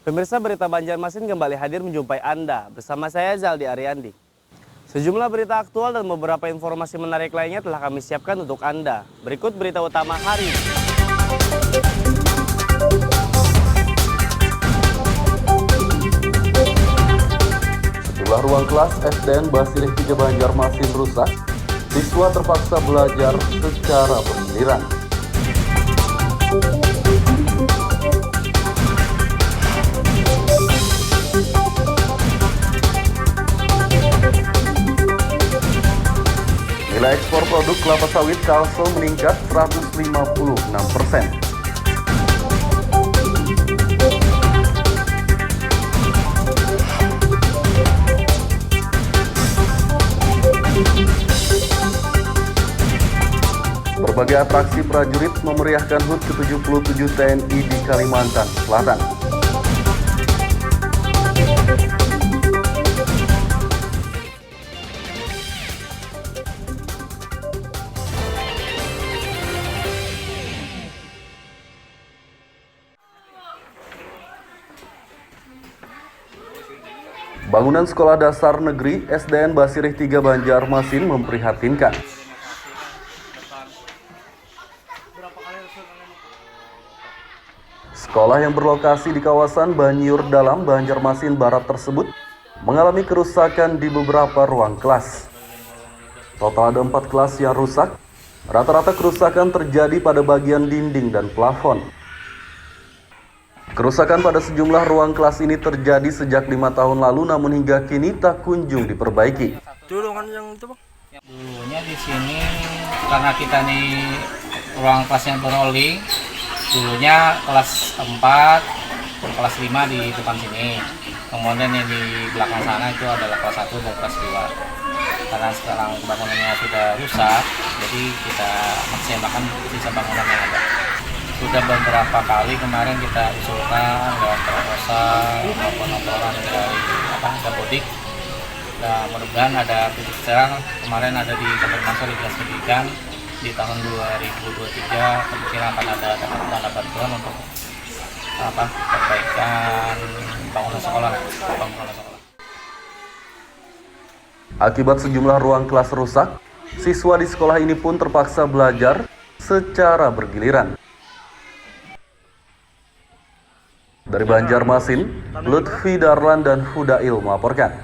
Pemirsa, berita Banjarmasin kembali hadir menjumpai Anda. Bersama saya Zaldi Ariandi. Sejumlah berita aktual dan beberapa informasi menarik lainnya telah kami siapkan untuk Anda. Berikut berita utama hari ini. Sejumlah ruang kelas SDN Basirih 3 Banjarmasin rusak. Siswa terpaksa belajar secara bergiliran. Nilai ekspor produk kelapa sawit Kalsel meningkat 156%. Berbagai atraksi prajurit memeriahkan HUT ke-77 TNI di Kalimantan Selatan. Bangunan Sekolah Dasar Negeri SDN Basirih 3 Banjarmasin memprihatinkan. Sekolah yang berlokasi di kawasan Banjur Dalam, Banjarmasin Barat tersebut mengalami kerusakan di beberapa ruang kelas. Total ada 4 kelas yang rusak. Rata-rata kerusakan terjadi pada bagian dinding dan plafon. Kerusakan pada sejumlah ruang kelas ini terjadi sejak 5 tahun lalu, namun hingga kini tak kunjung diperbaiki. Dulu kan yang itu, Bang. Dulunya di sini karena kita nih ruang kelasnya berolling. Dulunya kelas 4, kelas 5 di depan sini. Kemudian yang di belakang sana itu adalah kelas 1 dan kelas 2. Karena sekarang bangunannya sudah rusak, jadi kita maksimalkan sisa bangunan yang ada. Sudah beberapa kali kemarin kita usulkan lewat proposal maupun laporan dari Dapodik. Nah, mudah-mudahan ada titik terang. Kemarin ada di Kantor Masuk Dinas Pendidikan di tahun 2023 kemungkinan akan ada dana bantuan untuk perbaikan bangunan sekolah. Akibat sejumlah ruang kelas rusak, siswa di sekolah ini pun terpaksa belajar secara bergiliran. Dari Banjarmasin, Lutfi Darlan dan Hudail melaporkan.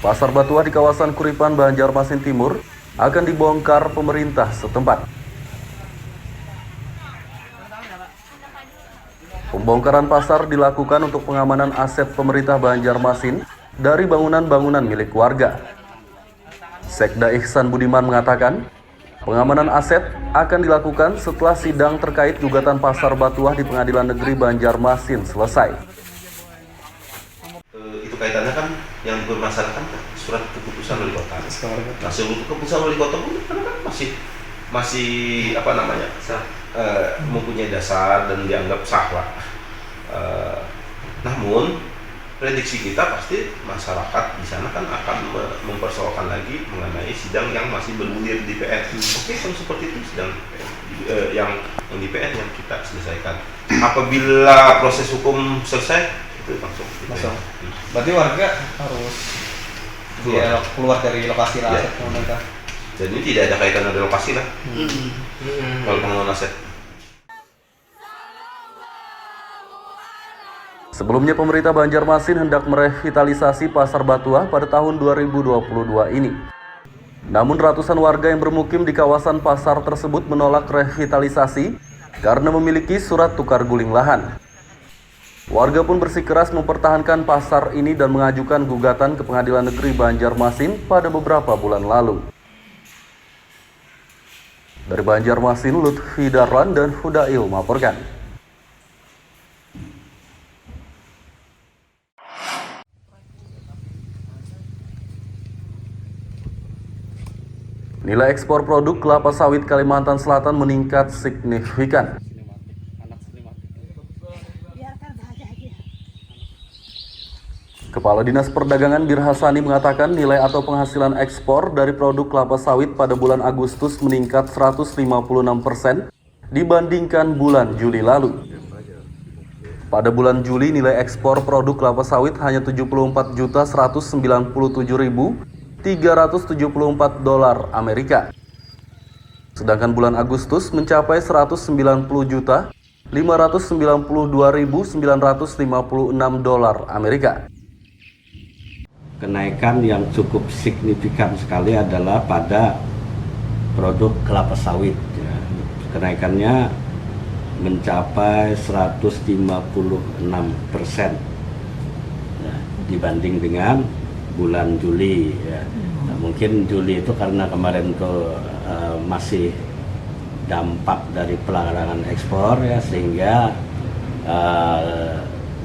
Pasar Batuah di kawasan Kuripan, Banjarmasin Timur akan dibongkar pemerintah setempat. Pembongkaran pasar dilakukan untuk pengamanan aset pemerintah Banjarmasin dari bangunan-bangunan milik warga. Sekda Ihsan Budiman mengatakan, pengamanan aset akan dilakukan setelah sidang terkait gugatan Pasar Batuah di Pengadilan Negeri Banjarmasin selesai. Itu kaitannya kan yang bermasalah kan surat keputusan wali kota. Nah, sebelum keputusan wali kota pun kan masih mempunyai dasar dan dianggap sah lah. Namun prediksi kita pasti masyarakat di sana kan akan mempersoalkan lagi mengenai sidang yang masih bergulir di PN. Oke, kalau seperti itu sidang yang di PN yang kita selesaikan. Apabila proses hukum selesai, itu langsung. Berarti warga harus keluar dari lokasi aset pemerintah. Jadi tidak ada kaitan dengan lokasi lah. Kalau pengelolaan aset. Sebelumnya pemerintah Banjarmasin hendak merevitalisasi Pasar Batuah pada tahun 2022 ini. Namun ratusan warga yang bermukim di kawasan pasar tersebut menolak revitalisasi karena memiliki surat tukar guling lahan. Warga pun bersikeras mempertahankan pasar ini dan mengajukan gugatan ke Pengadilan Negeri Banjarmasin pada beberapa bulan lalu. Dari Banjarmasin, Lutfi Darlan dan Hudail melaporkan. Nilai ekspor produk kelapa sawit Kalimantan Selatan meningkat signifikan. Kepala Dinas Perdagangan Birhasani mengatakan nilai atau penghasilan ekspor dari produk kelapa sawit pada bulan Agustus meningkat 156% dibandingkan bulan Juli lalu. Pada bulan Juli nilai ekspor produk kelapa sawit hanya 74.197.374 dolar Amerika. Sedangkan bulan Agustus mencapai 190.592.956 dolar Amerika. Kenaikan yang cukup signifikan sekali adalah pada produk kelapa sawit. Kenaikannya mencapai 156% dibanding dengan bulan Juli. Nah, mungkin Juli itu karena kemarin tuh masih dampak dari pelarangan ekspor ya, sehingga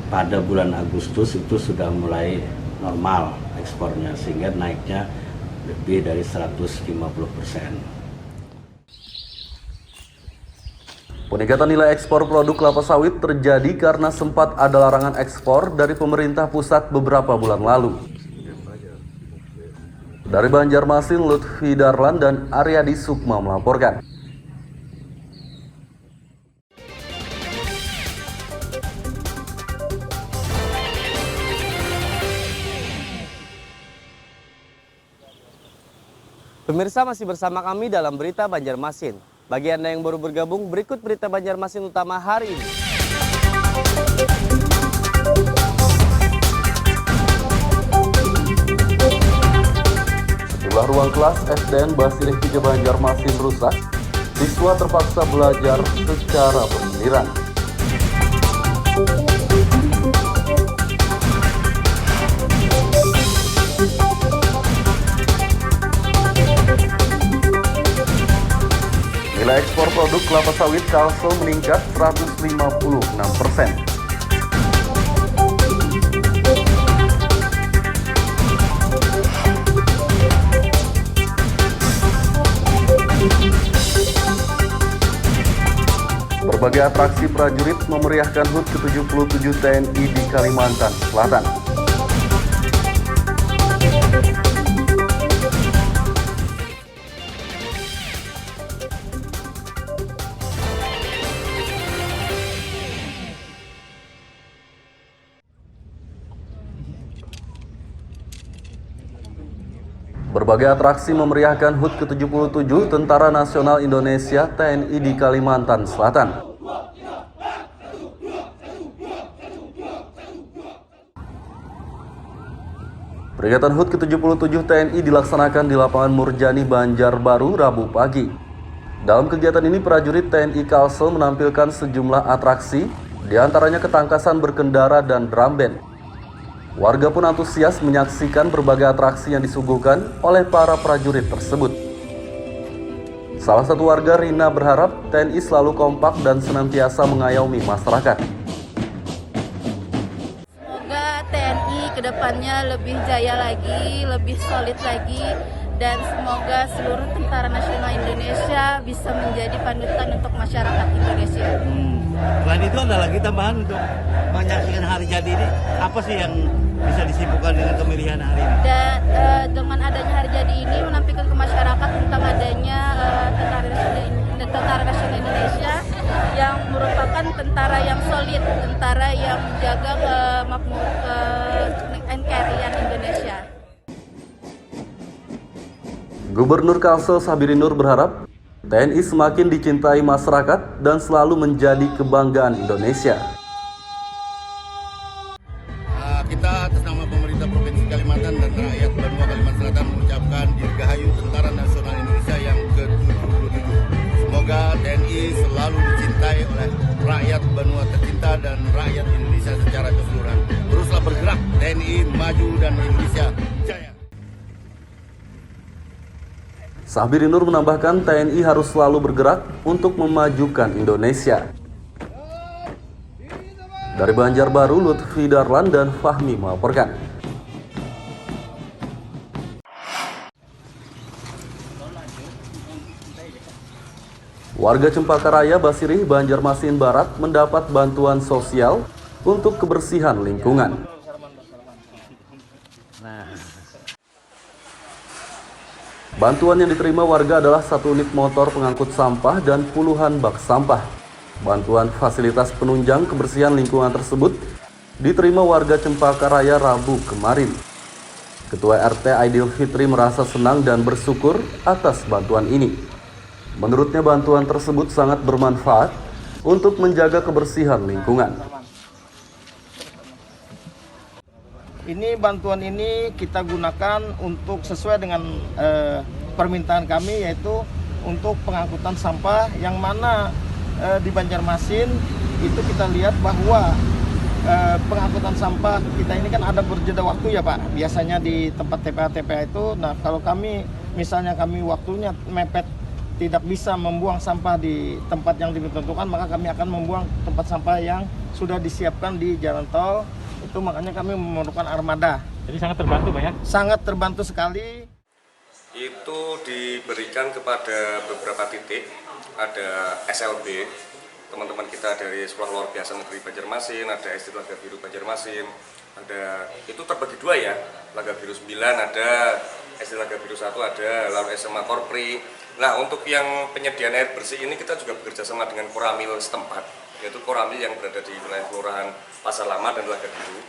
pada bulan Agustus itu sudah mulai normal ekspornya, sehingga naiknya lebih dari 150%. Peningkatan nilai ekspor produk kelapa sawit terjadi karena sempat ada larangan ekspor dari pemerintah pusat beberapa bulan lalu. Dari Banjarmasin, Lutfi Darlan dan Aryadi Sukma melaporkan. Pemirsa, masih bersama kami dalam Berita Banjarmasin. Bagi Anda yang baru bergabung, berikut Berita Banjarmasin utama hari ini. Sejumlah ruang kelas SDN Basirih 3 Banjarmasin rusak, siswa terpaksa belajar secara bersendirian. Nilai ekspor produk kelapa sawit Kalsel meningkat 156%. Berbagai atraksi prajurit memeriahkan HUT ke-77 TNI di Kalimantan Selatan. Berbagai atraksi memeriahkan HUT ke-77 Tentara Nasional Indonesia TNI di Kalimantan Selatan. Peringatan HUT ke-77 TNI dilaksanakan di lapangan Murjani, Banjarbaru, Rabu pagi. Dalam kegiatan ini, prajurit TNI Kalsel menampilkan sejumlah atraksi, diantaranya ketangkasan berkendara dan drum band. Warga pun antusias menyaksikan berbagai atraksi yang disuguhkan oleh para prajurit tersebut. Salah satu warga, Rina, berharap TNI selalu kompak dan senantiasa mengayomi masyarakat. Semoga TNI kedepannya lebih jaya lagi, lebih solid lagi, dan semoga seluruh Tentara Nasional Indonesia bisa menjadi panutan untuk masyarakat Indonesia. Selain itu ada lagi tambahan untuk menyaksikan hari jadi ini, apa sih yang bisa disibukkan dengan kemeriahan hari ini? Dan dengan adanya hari jadi ini menampilkan ke masyarakat tentang adanya Tentara Nasional Indonesia yang merupakan tentara yang solid, tentara yang menjaga NKRI Indonesia. Gubernur Kalsel Sabiri Nur berharap TNI semakin dicintai masyarakat dan selalu menjadi kebanggaan Indonesia. Kita atas nama pemerintah Provinsi Kalimantan dan rakyat Banua Kalimantan Selatan mengucapkan Dirgahayu Tentara Nasional Indonesia yang ke-77. Semoga TNI selalu dicintai oleh rakyat Banua tercinta dan rakyat Indonesia secara keseluruhan. Teruslah bergerak, TNI maju dan Indonesia jaya. Sabiri Nur menambahkan TNI harus selalu bergerak untuk memajukan Indonesia. Dari Banjarbaru, Lutfi Darlan dan Fahmi melaporkan. Warga Cempaka Raya, Basirih, Banjarmasin Barat mendapat bantuan sosial untuk kebersihan lingkungan. Bantuan yang diterima warga adalah 1 unit motor pengangkut sampah dan puluhan bak sampah. Bantuan fasilitas penunjang kebersihan lingkungan tersebut diterima warga Cempaka Raya Rabu kemarin. Ketua RT Aidil Fitri merasa senang dan bersyukur atas bantuan ini. Menurutnya bantuan tersebut sangat bermanfaat untuk menjaga kebersihan lingkungan. Ini bantuan ini kita gunakan untuk sesuai dengan permintaan kami, yaitu untuk pengangkutan sampah yang mana di Banjarmasin itu kita lihat bahwa pengangkutan sampah kita ini kan ada berjeda waktu ya Pak. Biasanya di tempat TPA itu, nah kalau kami misalnya waktunya mepet tidak bisa membuang sampah di tempat yang ditentukan, maka kami akan membuang tempat sampah yang sudah disiapkan di jalan tol. Itu makanya kami memerlukan armada. Jadi sangat terbantu Pak ya? Sangat terbantu sekali. Itu diberikan kepada beberapa titik, ada SLB, teman-teman kita dari Sekolah Luar Biasa Negeri Banjarmasin, ada SD Laga Biru Banjarmasin, ada, itu terbagi 2 ya, Laga Biru 9 ada, SD Laga Biru 1 ada, lalu SMA Korpri. Nah untuk yang penyediaan air bersih ini kita juga bekerja sama dengan Koramil setempat, yaitu Koramil yang berada di wilayah Kelurahan Pasar Lama dan Laga Biru.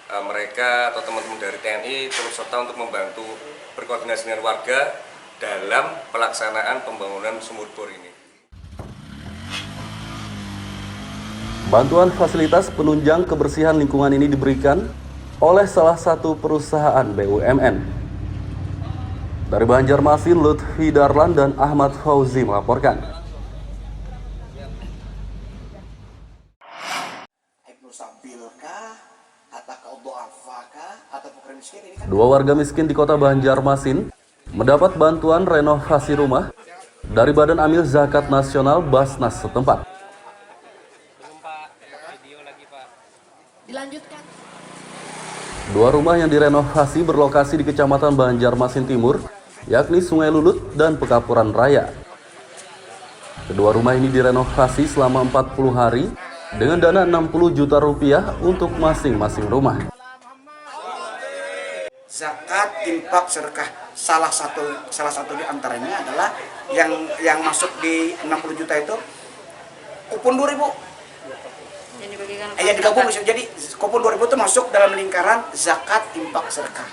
Mereka atau teman-teman dari TNI turut serta untuk membantu berkoordinasi dengan warga dalam pelaksanaan pembangunan sumur bor ini. Bantuan fasilitas penunjang kebersihan lingkungan ini diberikan oleh salah satu perusahaan BUMN. Dari Banjarmasin, Lutfi Darlan dan Ahmad Fauzi melaporkan. Dua warga miskin di kota Banjarmasin mendapat bantuan renovasi rumah dari Badan Amil Zakat Nasional Basnas setempat. Dilanjutkan. Dua rumah yang direnovasi berlokasi di Kecamatan Banjarmasin Timur, yakni Sungai Lulut dan Pekapuran Raya. Kedua rumah ini direnovasi selama 40 hari dengan dana 60 juta rupiah untuk masing-masing rumah. Zakat, infak, sedekah, salah satu di antaranya adalah yang masuk di 60 juta itu kupon 2000. Yang digabung, jadi kupon 2000 itu masuk dalam lingkaran zakat, infak, sedekah.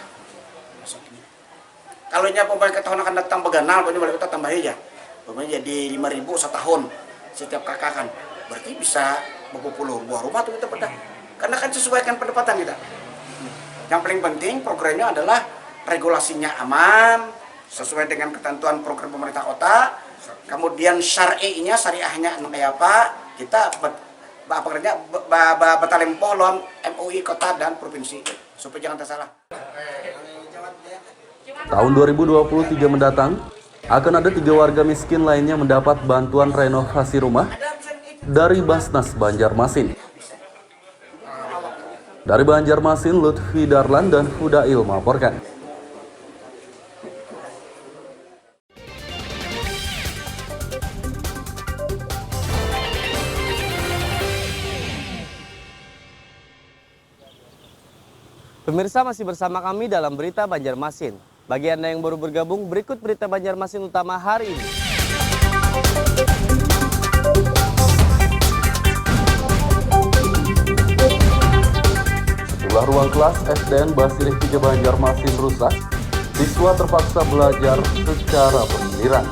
Kalau pemerintah tahun akan datang beganal, wali kota tambah aja. Pokoknya jadi 5.000 setahun setiap kakak kan. Berarti bisa berpuluh buah rumah tuh kita pada. Karena kan sesuaikan pendapatan kita. Yang paling penting programnya adalah regulasinya aman, sesuai dengan ketentuan program pemerintah kota. Kemudian syariahnya kayak apa? Kita pekerja batalempoh lawan MUI kota dan provinsi supaya jangan tersalah. Tahun 2023 mendatang akan ada 3 warga miskin lainnya mendapat bantuan renovasi rumah dari Basnas Banjarmasin. Dari Banjarmasin, Lutfi Darlan dan Fudail melaporkan. Pemirsa masih bersama kami dalam Berita Banjarmasin. Bagi Anda yang baru bergabung, berikut Berita Banjarmasin utama hari ini. Sejumlah ruang kelas SDN Basirih 3 Banjarmasin rusak, siswa terpaksa belajar secara bergiliran.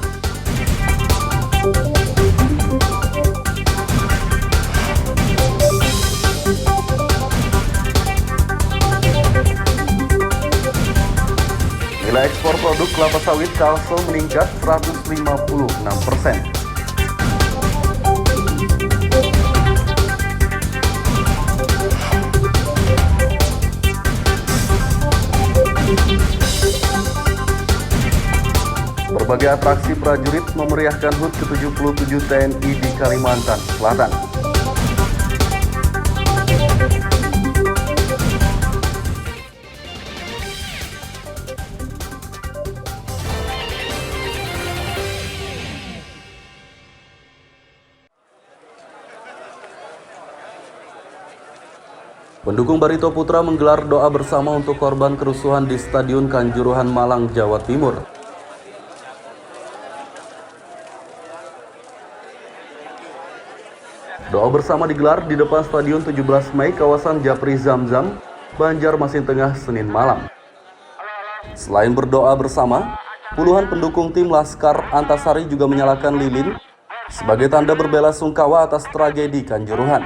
Nilai ekspor produk kelapa sawit Kalsel meningkat 156%. Berbagai atraksi prajurit memeriahkan HUT ke-77 TNI di Kalimantan Selatan. Pendukung Barito Putra menggelar doa bersama untuk korban kerusuhan di Stadion Kanjuruhan Malang, Jawa Timur. Doa bersama digelar di depan Stadion 17 Mei kawasan Japri Zamzam, Banjarmasin Tengah, Senin malam. Selain berdoa bersama, puluhan pendukung tim Laskar Antasari juga menyalakan lilin sebagai tanda berbelasungkawa atas tragedi Kanjuruhan.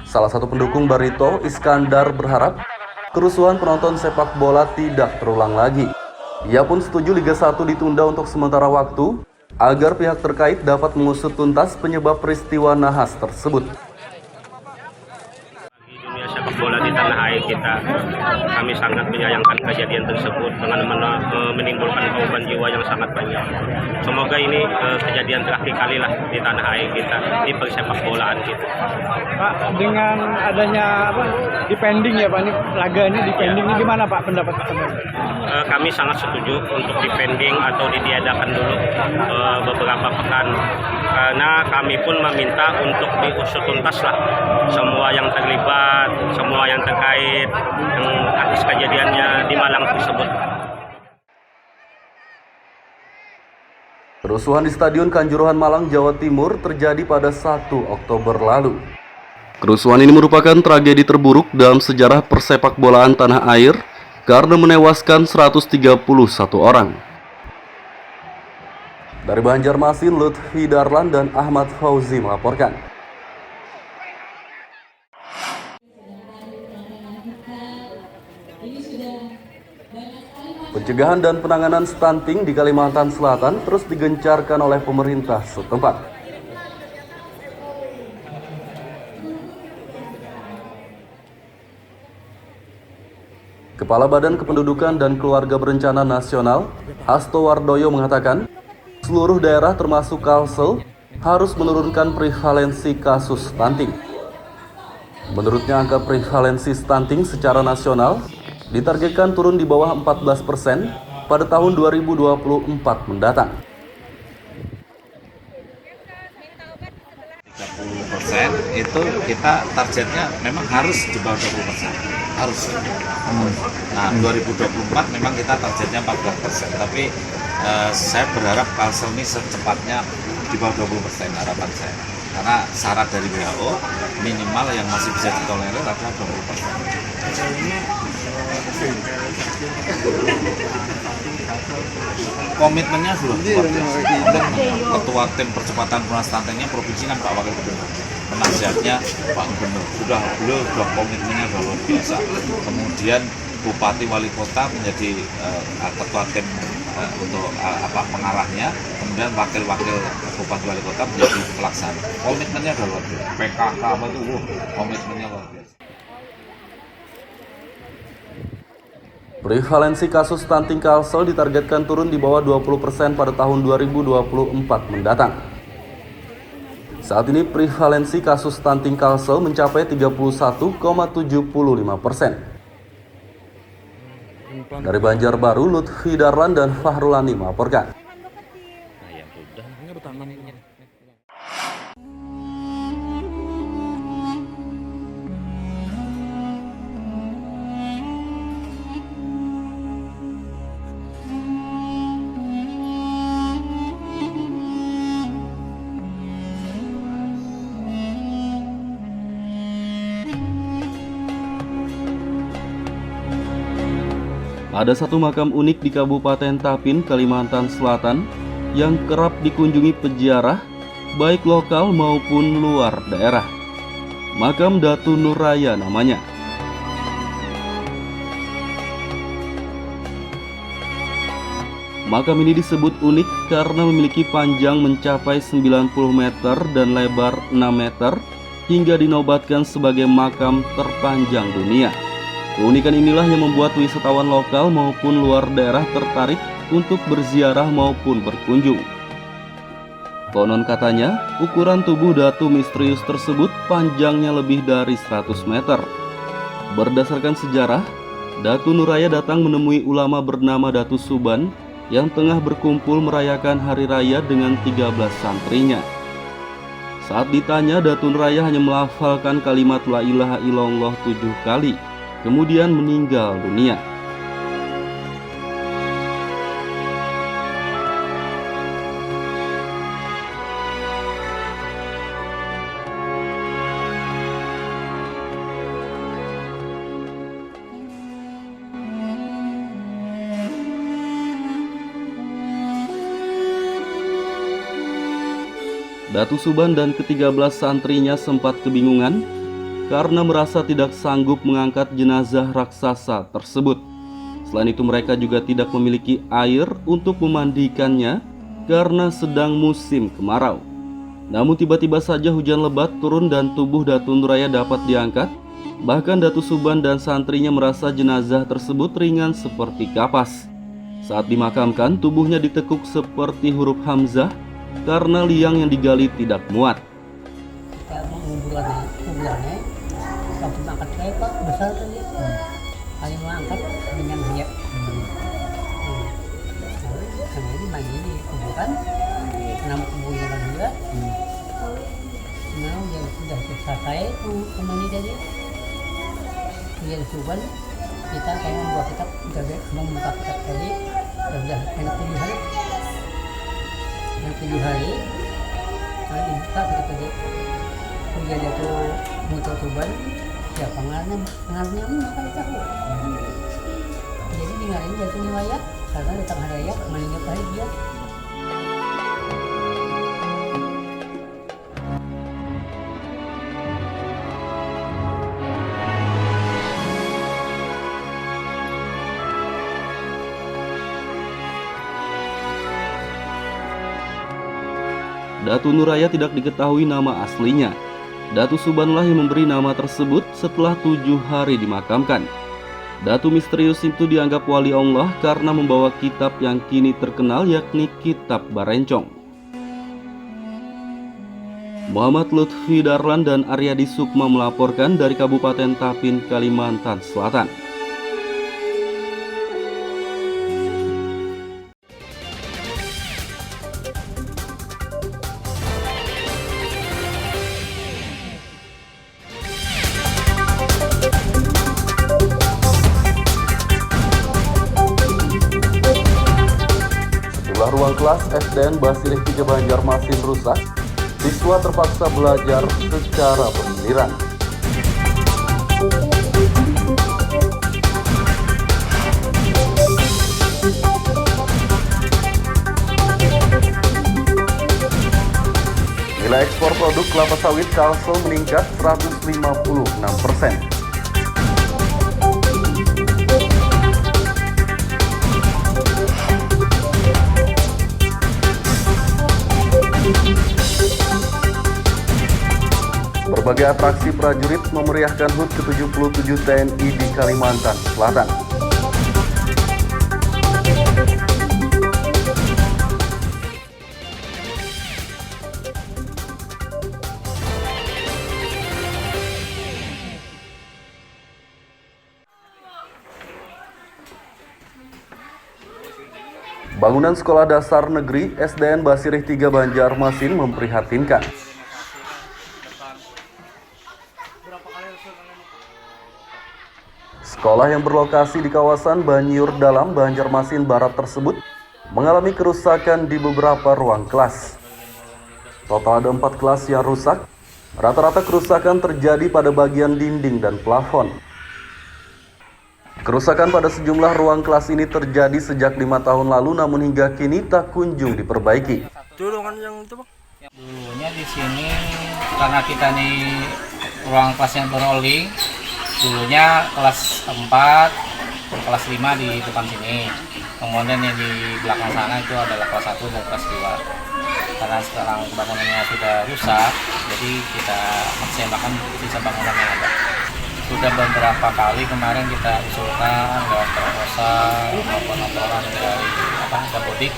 Salah satu pendukung Barito, Iskandar, berharap kerusuhan penonton sepak bola tidak terulang lagi. Ia pun setuju Liga 1 ditunda untuk sementara waktu agar pihak terkait dapat mengusut tuntas penyebab peristiwa nahas tersebut. Dunia sepak bola di tanah air kita, kami sangat menyayangkan kejadian tersebut dengan menimbulkan korban jiwa yang sangat banyak. Semoga ini kejadian terakhir kali lah di tanah air kita, di persepak bolaan kita. Pak, dengan adanya dipending ya Pak, ini laga ini dipending, ini gimana Pak pendapat Pak? Kami sangat setuju untuk dipending atau ditiadakan dulu beberapa pekan, karena kami pun meminta untuk diusut tuntas lah semua yang terlibat, semua yang terkait atas kejadiannya di Malang tersebut. Kerusuhan di Stadion Kanjuruhan Malang, Jawa Timur terjadi pada 1 Oktober lalu. Kerusuhan ini merupakan tragedi terburuk dalam sejarah persepak bolaan tanah air karena menewaskan 131 orang. Dari Banjarmasin, Lutfi Darlan dan Ahmad Fauzi melaporkan. Pencegahan dan penanganan stunting di Kalimantan Selatan terus digencarkan oleh pemerintah setempat. Kepala Badan Kependudukan dan Keluarga Berencana Nasional, Hasto Wardoyo mengatakan, seluruh daerah termasuk Kalsel harus menurunkan prevalensi kasus stunting. Menurutnya, angka prevalensi stunting secara nasional ditargetkan turun di bawah 14% pada tahun 2024 mendatang. 30% itu kita targetnya memang harus di bawah 20%. Harus. Nah, 2024 memang kita targetnya 14%. Tapi saya berharap Kalsel ini secepatnya di bawah 20% harapan saya. Karena syarat dari WHO minimal yang masih bisa ditolerir adalah 20%. Komitmennya sudah luar biasa. Ketua tim percepatan penurunan stuntingnya provinsi kan Pak Wakil Gubernur, penasihatnya Pak Gubernur, beliau sudah komitmennya sudah luar biasa. Kemudian Bupati Wali Kota menjadi ketua tim untuk pengarahnya, kemudian wakil-wakil Bupati Wali Kota menjadi pelaksana. Komitmennya sudah luar biasa. PKK apa itu, komitmennya luar biasa. Prevalensi kasus stunting Kalsel ditargetkan turun di bawah 20% pada tahun 2024 mendatang. Saat ini prevalensi kasus stunting Kalsel mencapai 31,75%. Dari Banjarbaru, Lutfi Darlan dan Fahrulani melaporkan. Ada satu makam unik di Kabupaten Tapin, Kalimantan Selatan yang kerap dikunjungi peziarah, baik lokal maupun luar daerah. Makam Datu Nuraya namanya. Makam ini disebut unik karena memiliki panjang mencapai 90 meter dan lebar 6 meter hingga dinobatkan sebagai makam terpanjang dunia. Keunikan inilah yang membuat wisatawan lokal maupun luar daerah tertarik untuk berziarah maupun berkunjung. Konon katanya, ukuran tubuh Datu misterius tersebut panjangnya lebih dari 100 meter. Berdasarkan sejarah, Datu Nuraya datang menemui ulama bernama Datu Suban yang tengah berkumpul merayakan hari raya dengan 13 santrinya. Saat ditanya, Datu Nuraya hanya melafalkan kalimat La ilaha illallah 7 kali. Kemudian meninggal dunia. Datu Suban dan ke-13 santrinya sempat kebingungan karena merasa tidak sanggup mengangkat jenazah raksasa tersebut. Selain itu mereka juga tidak memiliki air untuk memandikannya karena sedang musim kemarau. Namun tiba-tiba saja hujan lebat turun dan tubuh Datu Nuraya dapat diangkat. Bahkan Datu Suban dan santrinya merasa jenazah tersebut ringan seperti kapas. Saat dimakamkan, tubuhnya ditekuk seperti huruf Hamzah karena liang yang digali tidak muat. Kita menguburannya, waktu angkat saya Pak besar tadi, kali mengangkat dengan dia. Karena ini mandi di kuburan, nama kuburan juga. Nah, yang sudah selesai kembali tadi, kemudian Suban kita kayak membuat kitab, kita membuka kitab tadi, sudah kena 7 hari. Yang 7 hari, kalau dibuka kita tadi, kemudian itu muncul Suban, ya pengarnya makan tahu. Jadi dengarin Datu Nuraya, karena datang hari raya, meninggal hari dia. Datu Nuraya tidak diketahui nama aslinya. Datu Subanlah yang memberi nama tersebut setelah 7 hari dimakamkan. Datu misterius itu dianggap wali Allah karena membawa kitab yang kini terkenal, yakni Kitab Barencong. Muhammad Lutfi Darlan dan Aryadi Sukma melaporkan dari Kabupaten Tapin, Kalimantan Selatan. Ruang kelas SDN Basirih 3 Banjarmasin rusak, siswa terpaksa belajar secara bergiliran. Nilai ekspor produk kelapa sawit Kalsel meningkat 156%. Berbagai atraksi prajurit memeriahkan HUT ke-77 TNI di Kalimantan Selatan. Bangunan Sekolah Dasar Negeri SDN Basirih 3 Banjarmasin memprihatinkan. Sekolah yang berlokasi di kawasan Banjur Dalam, Banjarmasin Barat tersebut mengalami kerusakan di beberapa ruang kelas. Total ada 4 kelas yang rusak. Rata-rata kerusakan terjadi pada bagian dinding dan plafon. Kerusakan pada sejumlah ruang kelas ini terjadi sejak 5 tahun lalu, namun hingga kini tak kunjung diperbaiki. Dulunya di sini karena kita nih ruang kelasnya berolling. Dulunya kelas 4, kelas 5 di depan sini. Kemudian yang di belakang sana itu adalah kelas 1 dan kelas 2. Karena sekarang bangunannya sudah rusak, jadi kita maksimalkan sisa bangunan yang ada. Sudah beberapa kali kemarin kita usulkan lewat proposal maupun laporan dari Dapodik.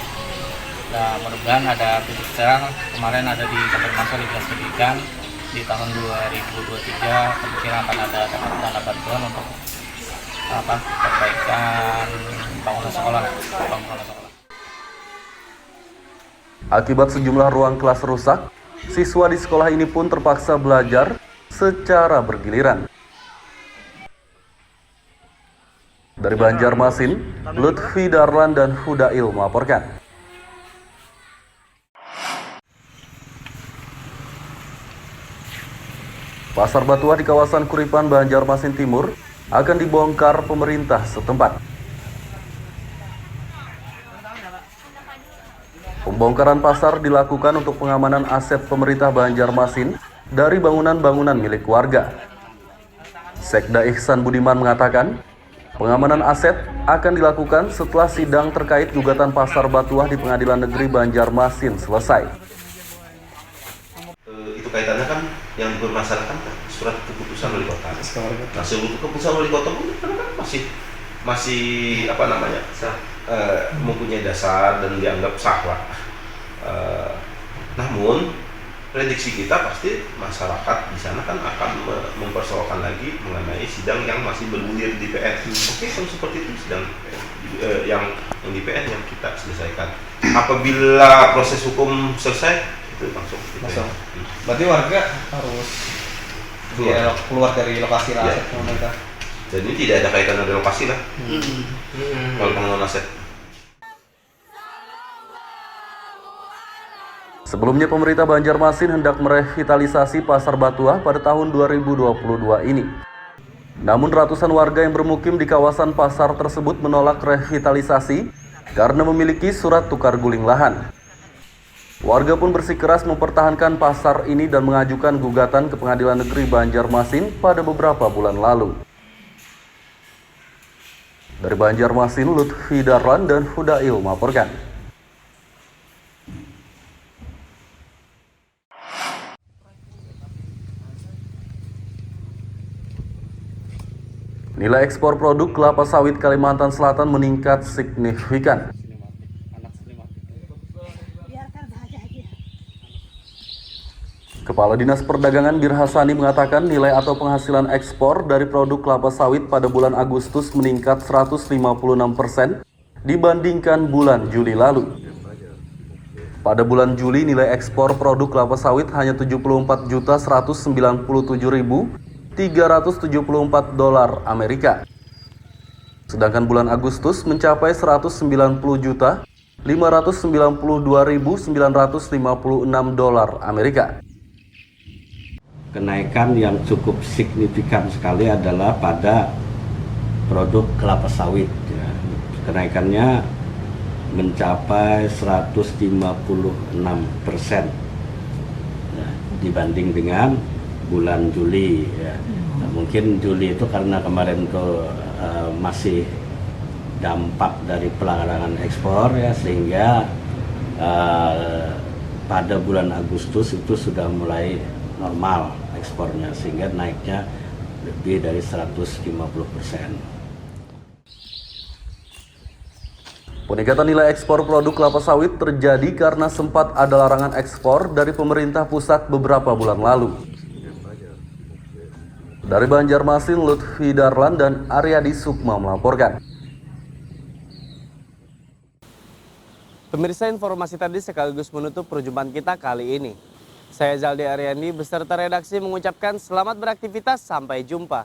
Nah, mudah-mudahan ada titik terang. Kemarin ada di konfirmasi di Dinas Pendidikan. Di tahun 2023 kemungkinan akan ada dana bantuan untuk perbaikan bangunan sekolah. Akibat sejumlah ruang kelas rusak, siswa di sekolah ini pun terpaksa belajar secara bergiliran. Dari Banjarmasin, Lutfi Darlan dan Hudail melaporkan. Pasar Batuah di kawasan Kuripan, Banjarmasin Timur akan dibongkar pemerintah setempat. Pembongkaran pasar dilakukan untuk pengamanan aset pemerintah Banjarmasin dari bangunan-bangunan milik warga. Sekda Ihsan Budiman mengatakan, pengamanan aset akan dilakukan setelah sidang terkait gugatan Pasar Batuah di Pengadilan Negeri Banjarmasin selesai. Itu kaitannya kan yang bermasalahkan surat keputusan wali kota. Nah, sebelum keputusan wali kota pun kan masih apa namanya mempunyai dasar dan dianggap sah lah. Namun prediksi kita pasti masyarakat di sana kan akan mempersoalkan lagi mengenai sidang yang masih bergulir di DPR. Oke, kan seperti itu sidang yang DPR yang kita selesaikan. Apabila proses hukum selesai itu langsung. Berarti warga harus keluar dari lokasi lah aset pemerintah. Jadi tidak ada kaitan dengan lokasi lah. Kalau pengelolaan aset. Sebelumnya pemerintah Banjarmasin hendak merevitalisasi Pasar Batuah pada tahun 2022 ini. Namun ratusan warga yang bermukim di kawasan pasar tersebut menolak revitalisasi karena memiliki surat tukar guling lahan. Warga pun bersikeras mempertahankan pasar ini dan mengajukan gugatan ke Pengadilan Negeri Banjarmasin pada beberapa bulan lalu. Dari Banjarmasin, Lutfi Darlan dan Hudail melaporkan. Nilai ekspor produk kelapa sawit Kalimantan Selatan meningkat signifikan. Kepala Dinas Perdagangan Birhasani mengatakan nilai atau penghasilan ekspor dari produk kelapa sawit pada bulan Agustus meningkat 156% dibandingkan bulan Juli lalu. Pada bulan Juli nilai ekspor produk kelapa sawit hanya 74.197.374 dolar Amerika. Sedangkan bulan Agustus mencapai 190.592.956 dolar Amerika. Kenaikan yang cukup signifikan sekali adalah pada produk kelapa sawit. Kenaikannya mencapai 156% dibanding dengan bulan Juli. Nah, mungkin Juli itu karena kemarin tuh masih dampak dari pelarangan ekspor ya, sehingga pada bulan Agustus itu sudah mulai normal ekspornya, sehingga naiknya lebih dari 150%. Peningkatan nilai ekspor produk kelapa sawit terjadi karena sempat ada larangan ekspor dari pemerintah pusat beberapa bulan lalu. Dari Banjarmasin, Lutfi Darlan dan Aryadi Sukma melaporkan. Pemirsa, informasi tadi sekaligus menutup perjumpaan kita kali ini. Saya Zaldi Aryandi beserta redaksi mengucapkan selamat beraktivitas, sampai jumpa.